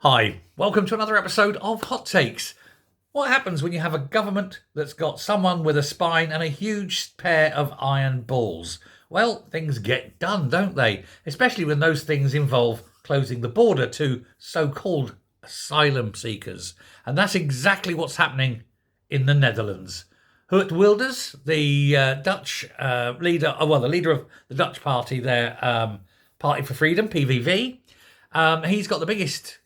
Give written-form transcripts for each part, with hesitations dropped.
Hi, welcome to another episode of Hot Takes. What happens when you have a government that's got someone with a spine and a huge pair of iron balls? Well, things get done, don't they? Especially when those things involve closing the border to so-called asylum seekers. And that's exactly what's happening in the Netherlands. Geert Wilders, the Dutch leader, the leader of the Dutch party there, Party for Freedom, PVV, he's got the biggest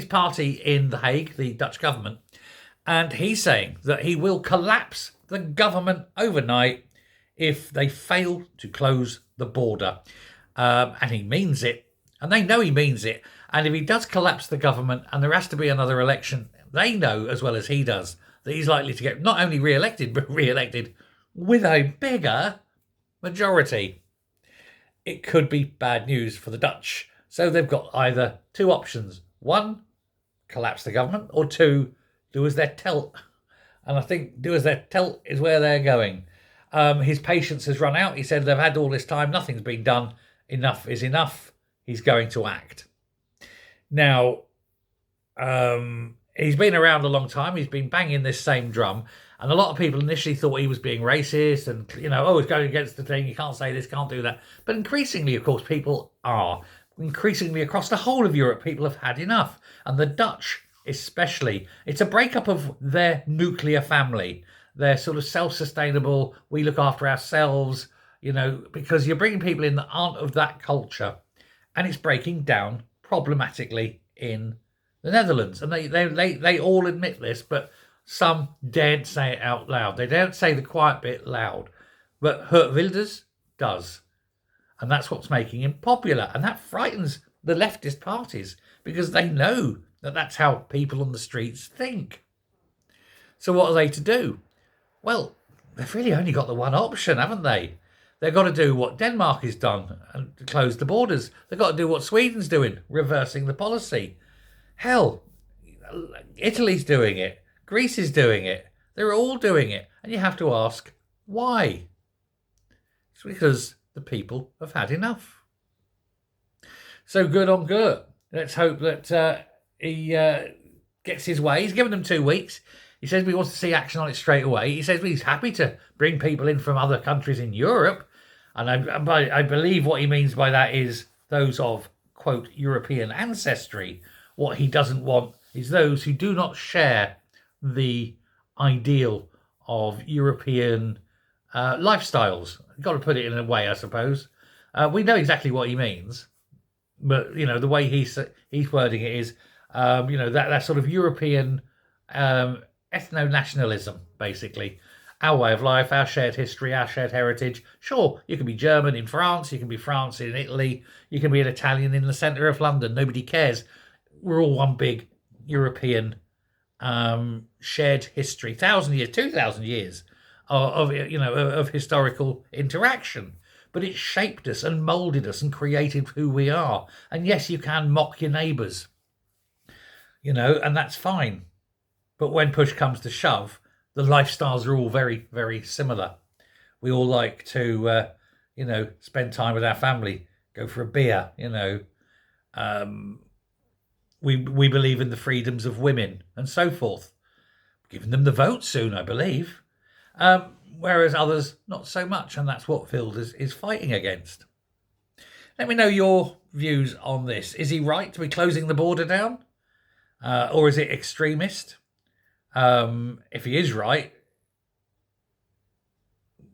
party in The Hague, the Dutch government, and he's saying that he will collapse the government overnight if they fail to close the border. And he means it, and they know he means it. And if he does collapse the government and there has to be another election, they know as well as he does that he's likely to get not only re-elected, but re-elected with a bigger majority. It could be bad news for the Dutch. So they've got either two options. One, collapse the government, or two, do as they're told. And I think do as they're told is where they're going. His patience has run out. He said they've had all this time, nothing's been done. Enough is enough. He's going to act. Now, he's been around a long time. He's been banging this same drum. And a lot of people initially thought he was being racist and, he's going against the thing. You can't say this, can't do that. But increasingly, of course, people are. Increasingly across the whole of Europe, people have had enough. And the Dutch especially. It's a breakup of their nuclear family. They're sort of self-sustainable. We look after ourselves, because you're bringing people in that aren't of that culture. And it's breaking down problematically in the Netherlands. And they all admit this, but some daren't say it out loud. They don't say the quiet bit loud. But Geert Wilders does. And that's what's making him popular. And that frightens the leftist parties because they know that that's how people on the streets think. So what are they to do? Well, they've really only got the one option, haven't they? They've got to do what Denmark has done and close the borders. They've got to do what Sweden's doing, reversing the policy. Hell, Italy's doing it. Greece is doing it. They're all doing it. And you have to ask, why? It's because the people have had enough. So good on Geert. Let's hope that he gets his way. He's given them 2 weeks. He says he wants to see action on it straight away. He says he's happy to bring people in from other countries in Europe. And I believe what he means by that is those of, quote, European ancestry. What he doesn't want is those who do not share the ideal of European lifestyles. You've got to put it in a way, I suppose. We know exactly what he means, but the way he's wording it is, that sort of European ethno-nationalism, basically. Our way of life, our shared history, our shared heritage. Sure, you can be German in France, you can be France in Italy, you can be an Italian in the centre of London. Nobody cares. We're all one big European shared history, 1,000 years, 2,000 years of historical interaction. But it shaped us and moulded us and created who we are. And yes, you can mock your neighbours, and that's fine. But when push comes to shove, the lifestyles are all very, very similar. We all like to, spend time with our family, go for a beer, We believe in the freedoms of women and so forth. Giving them the vote soon, I believe. Whereas others, not so much. And that's what Wilders is fighting against. Let me know your views on this. Is he right to be closing the border down? Or is it extremist? If he is right,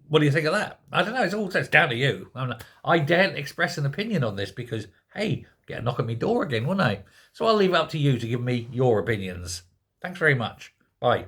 what do you think of that? I don't know. It's down to you. I daren't express an opinion on this because, hey, get a knock at my door again, wouldn't I? So I'll leave it up to you to give me your opinions. Thanks very much. Bye.